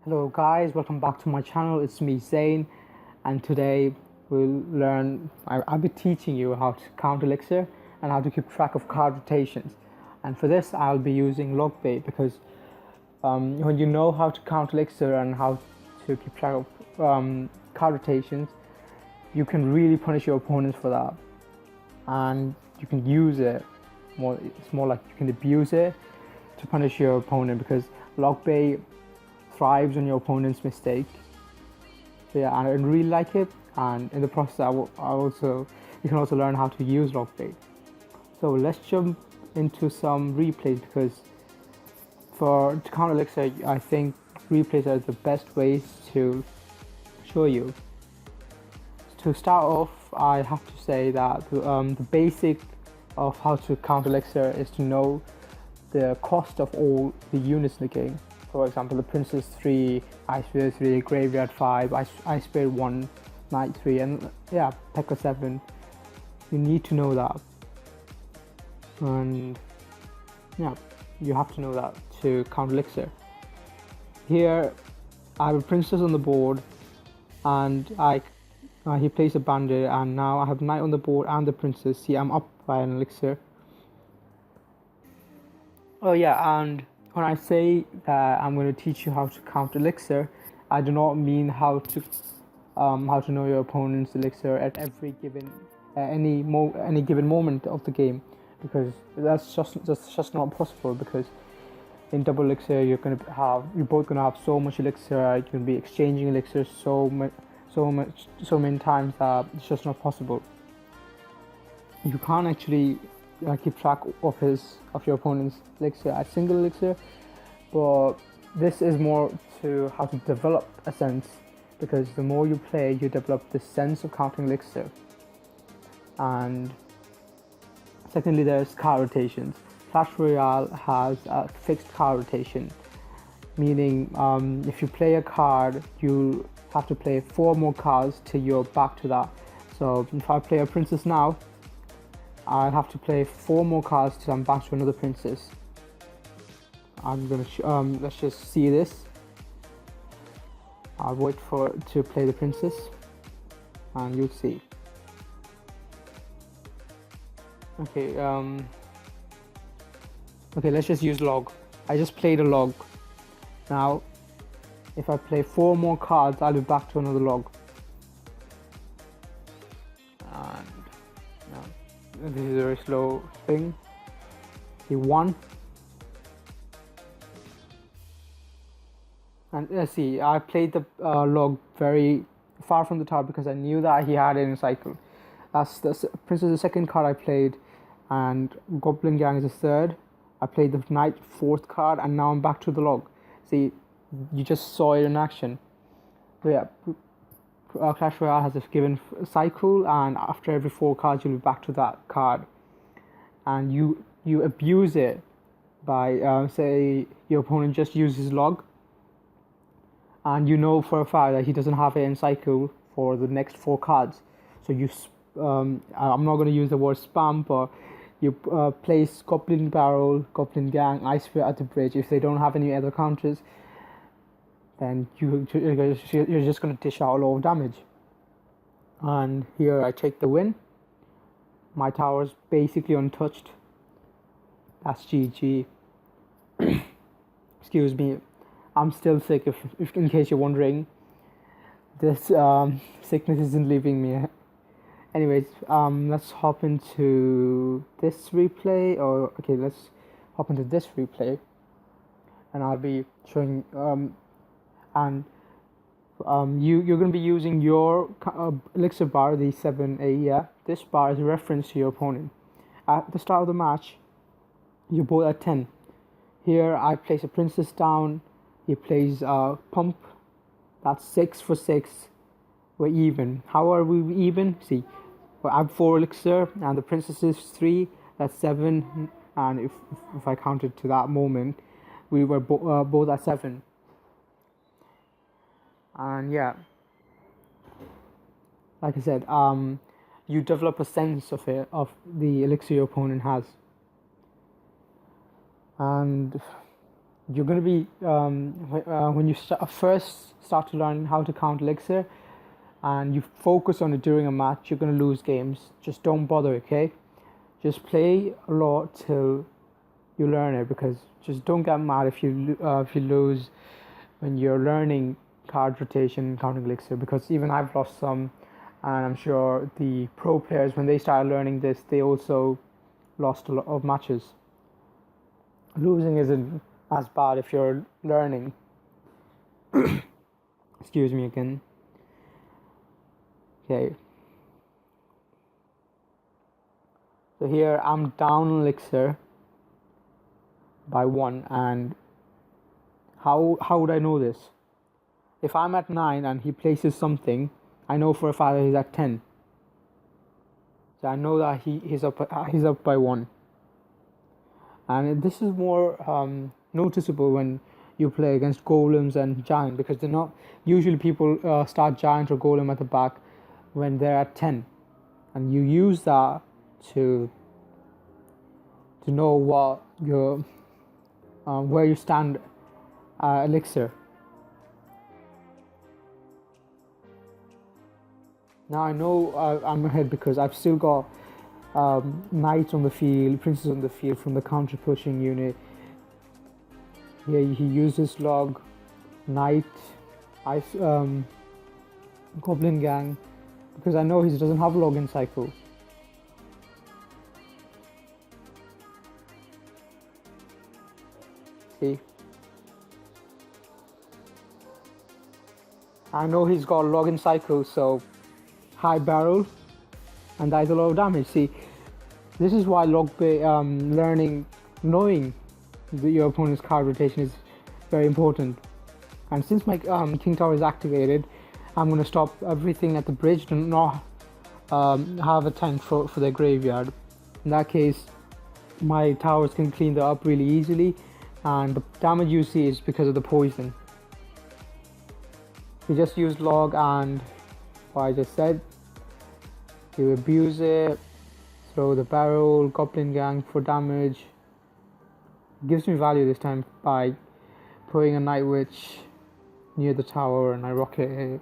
Hello guys, welcome back to my channel. It's me Zane, and today we'll learn. I'll be teaching you how to count Elixir and how to keep track of card rotations. And for this, I'll be using Logbait because when you know how to count Elixir and how to keep track of card rotations, you can really punish your opponents for that, and you can use it more. It's more like you can abuse it to punish your opponent because Logbait thrives on your opponent's mistake. So yeah, and I really like it. And in the process, you can also learn how to use Logbait. So let's jump into some replays because to count Elixir, I think replays are the best ways to show you. To start off, I have to say that the basic of how to count Elixir is to know the cost of all the units in the game. For example, the Princess 3, Ice Spear 3, Graveyard 5, Ice Spear 1, Knight 3, and yeah, P.E.K.K.A 7. You need to know that. And yeah, you have to know that to count Elixir. Here, I have a Princess on the board, and he plays a Bandit, and now I have Knight on the board and the Princess. See, I'm up by an Elixir. Oh yeah, and when I say that I'm going to teach you how to count Elixir, I do not mean how to know your opponent's Elixir at any given moment of the game, because that's just not possible. Because in double Elixir, you're both gonna have so much Elixir. You're gonna be exchanging Elixir so many times that it's just not possible. You can't actually keep track of your opponent's Elixir at single Elixir, but this is more to how to develop a sense, because the more you play, you develop this sense of counting Elixir. And secondly, there's card rotations. Clash Royale has a fixed card rotation, meaning if you play a card, you have to play 4 more cards till you're back to that. So if I play a Princess now, I have to play 4 more cards till I'm back to another Princess. I'm gonna let's just see this. I'll wait to play the Princess, and you'll see. Okay, let's just use log. I just played a log. Now, if I play 4 more cards, I'll be back to another log. And now, this is a very slow thing. He won. And let's see, I played the log very far from the top because I knew that he had it in cycle. That's the Princess, the second card I played, and Goblin Gang is the third. I played the Knight, 4th card, and now I'm back to the log. See, you just saw it in action. So yeah, Clash Royale has a given cycle, and after every 4 cards, you'll be back to that card. And you abuse it by say your opponent just uses log, and you know for a fact that he doesn't have it in cycle for the next 4 cards. So I'm not going to use the word spam, but you place Goblin Barrel, Goblin Gang, Ice Spear at the bridge. If they don't have any other counters, then you're just going to dish out a lot of damage. And here I take the win. My tower's basically untouched. That's GG. Excuse me, I'm still sick, if in case you're wondering. This sickness isn't leaving me. Anyways, let's hop into this replay, let's hop into this replay, and I'll be showing, you're going to be using your Elixir bar, the 7A, yeah. This bar is a reference to your opponent. At the start of the match, you're both at 10. Here, I place a Princess down, he plays a Pump, that's 6 for 6. We're even. How are we even? See, I have 4 Elixir, and the Princess is 3, that's 7, and if I counted to that moment, we were both at 7. And yeah, like I said, you develop a sense of the Elixir your opponent has. And you're going to be when you first start to learn how to count Elixir, and you focus on it during a match, you're going to lose games. Just don't bother, okay? Just play a lot till you learn it, because just don't get mad if you lose when you're learning card rotation and counting Elixir, because even I've lost some, and I'm sure the pro players, when they started learning this, they also lost a lot of matches. Losing isn't as bad if you're learning. Excuse me again. Okay. So here I'm down Elixir by 1, and how would I know this? If I'm at 9 and he places something, I know for a fact that he's at 10. So I know that he's up by 1. And this is more noticeable when you play against golems and giant, because they're not usually people start giant or golem at the back when they're at 10, and you use that to know what your where you stand Elixir. Now I know I'm ahead because I've still got knights on the field, princes on the field from the counter pushing unit. Here he uses log, knight, ice, goblin gang, because I know he doesn't have log in cycle. See? I know he's got log in cycle, so high barrel, and that is a lot of damage. See, this is why knowing your opponent's card rotation is very important. And since my King Tower is activated, I'm going to stop everything at the bridge to not have a tank for their graveyard. In that case, my towers can clean that up really easily, and the damage you see is because of the poison. We just use log and what I just said. You abuse it, throw the barrel, goblin gang for damage. It gives me value this time by putting a night witch near the tower, and I rocket it.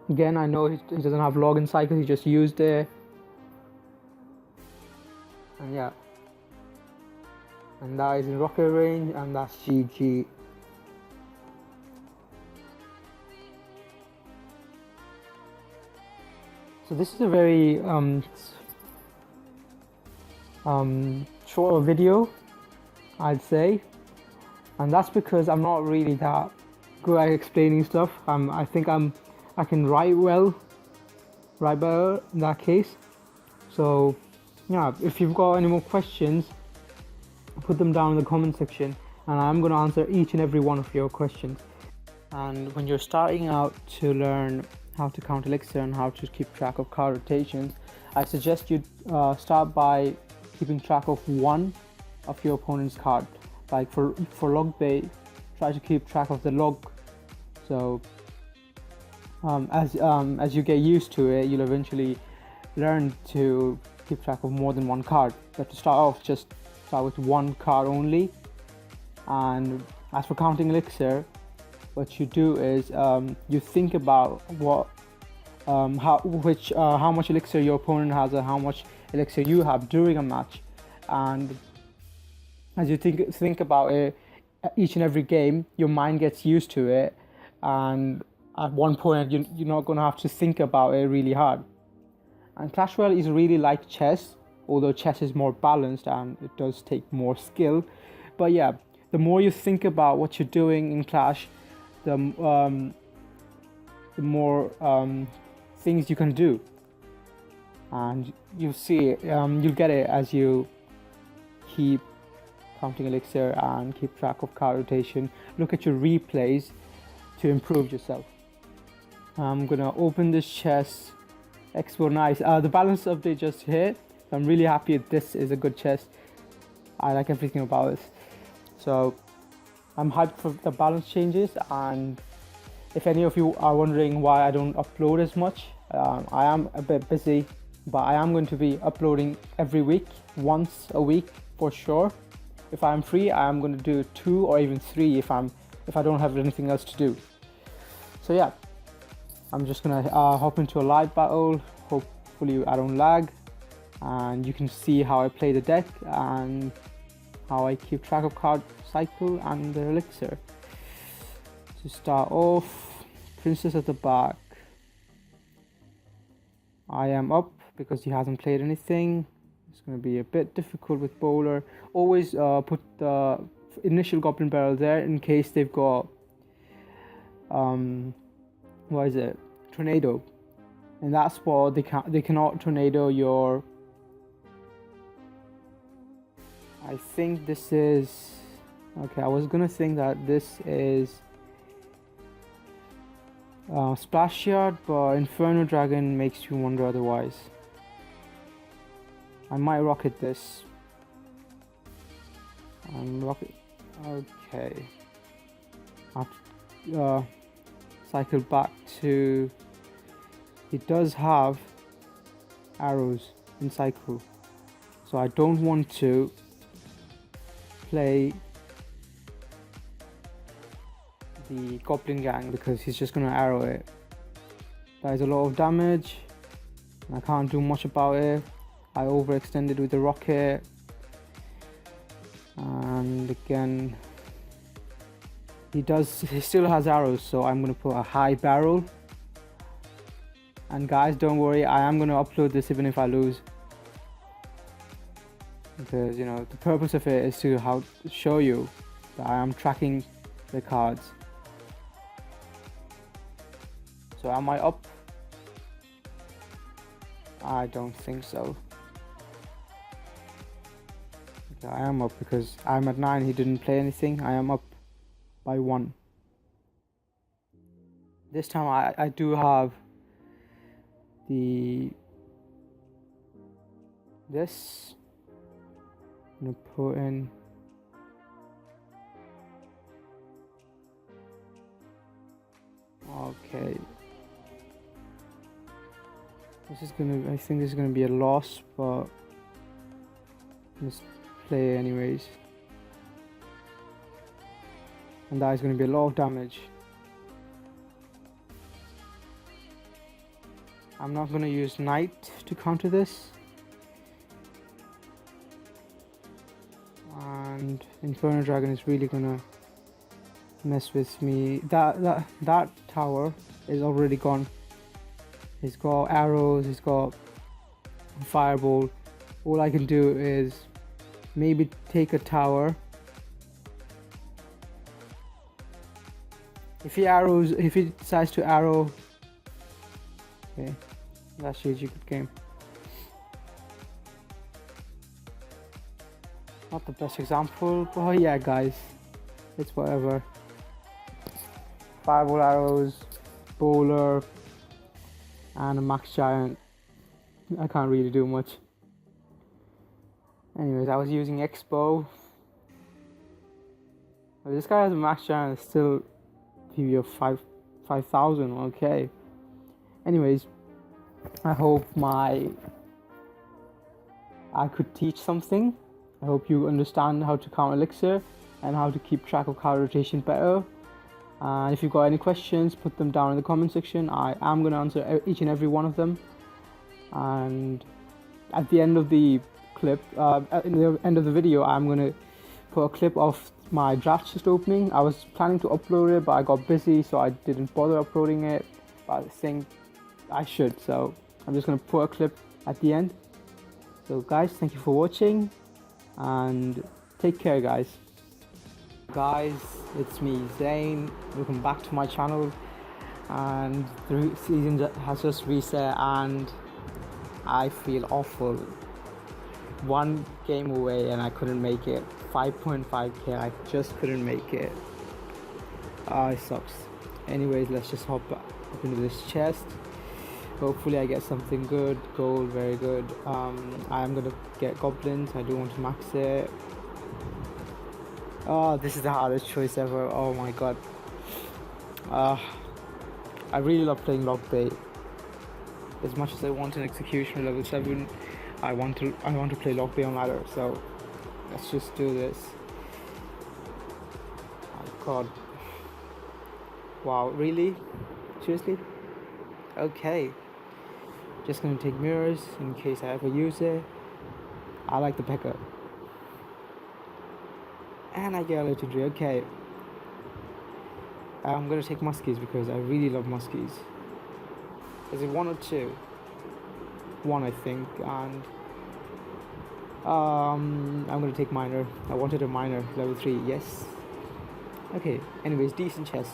Again, I know he doesn't have log in cycle, he just used it. And yeah. And that is in rocket range, and that's GG. So this is a very short video, I'd say, and that's because I'm not really that good at explaining stuff. I think I can write better in that case. So yeah, if you've got any more questions, put them down in the comment section, and I'm going to answer each and every one of your questions. And when you're starting out to learn how to count Elixir and how to keep track of card rotations, I suggest you start by keeping track of one of your opponent's card. Like for log bait, try to keep track of the log. So as you get used to it, you'll eventually learn to keep track of more than one card. But to start off, just start with one card only. And as for counting Elixir, what you do is you think about how much Elixir your opponent has and how much Elixir you have during a match. And as you think about it, each and every game, your mind gets used to it, and at one point you're not going to have to think about it really hard. And Clash Royale is really like chess, although chess is more balanced and it does take more skill. But yeah, the more you think about what you're doing in Clash, the more things you can do, and you'll see it, you'll get it as you keep counting Elixir and keep track of card rotation. Look at your replays to improve yourself. I'm gonna open this chest. Expo nice. The balance update just hit. I'm really happy this is a good chest. I like everything about it. So I'm hyped for the balance changes, and if any of you are wondering why I don't upload as much, I am a bit busy but I am going to be uploading every week, once a week for sure. If I'm free, I am going to do 2 or even 3 if I don't have anything else to do. So yeah, I'm just gonna hop into a live battle. Hopefully I don't lag, and you can see how I play the deck and how I keep track of card cycle and the elixir. To start off, Princess at the back. I am up because he hasn't played anything. It's going to be a bit difficult with bowler. Always put the initial goblin barrel there in case they've got what is it, tornado. In that spot they cannot tornado your, I think this is, okay, I was gonna think that this is Splash Yard, but Inferno Dragon makes you wonder otherwise. I might rocket this. Okay. I have to cycle back to. He does have arrows in cycle, so I don't want to play the Goblin Gang because he's just gonna arrow it. That is a lot of damage, and I can't do much about it. I overextended with the rocket, and again he still has arrows, so I'm gonna put a high barrel. And guys, don't worry, I am gonna upload this even if I lose, because you know the purpose of it is to show you that I am tracking the cards. So am I up? I don't think so. Okay, I am up because I'm at 9, he didn't play anything. I am up by 1. This time I do have this. I'm gonna put in okay. I think this is gonna be a loss, but let's play anyways. And that is gonna be a lot of damage. I'm not gonna use Knight to counter this. And Inferno Dragon is really gonna mess with me. That tower is already gone. He's got arrows, he's got fireball. All I can do is maybe take a tower. If he decides to arrow, okay, that's a good game. Not the best example, but yeah guys, it's whatever. Fireball arrows, bowler, and a max giant. I can't really do much. Anyways, I was using Expo. But this guy has a max giant, still PV of 5,000. Okay. Anyways, I hope I could teach something. I hope you understand how to count Elixir and how to keep track of card rotation better. If you've got any questions, put them down in the comment section. I am going to answer each and every one of them. And at the end of the clip, in the end of the video, I'm going to put a clip of my draft just opening. I was planning to upload it, but I got busy, so I didn't bother uploading it. But I think I should, so I'm just going to put a clip at the end. So guys, thank you for watching, and take care guys. Guys, it's me, Zane. Welcome back to my channel. And the season has just reset and I feel awful. 1 game away and I couldn't make it. 5.5k, I just couldn't make it. It sucks. Anyways, let's just hop into this chest. Hopefully I get something good. Gold, very good. I am gonna get goblins. I do want to max it. Oh, this is the hardest choice ever. Oh my god. I really love playing log bait. As much as I want an executioner level 7, I want to play lock beyond ladder. So let's just do this. Oh god. Wow, really? Seriously? Okay. Just gonna take mirrors in case I ever use it. I like the P.E.K.K.A. And I get a legendary, okay. I'm gonna take muskies because I really love muskies. Is it 1 or 2? 1 I think, and I'm gonna take miner. I wanted a miner, level 3, yes. Okay, anyways, decent chest.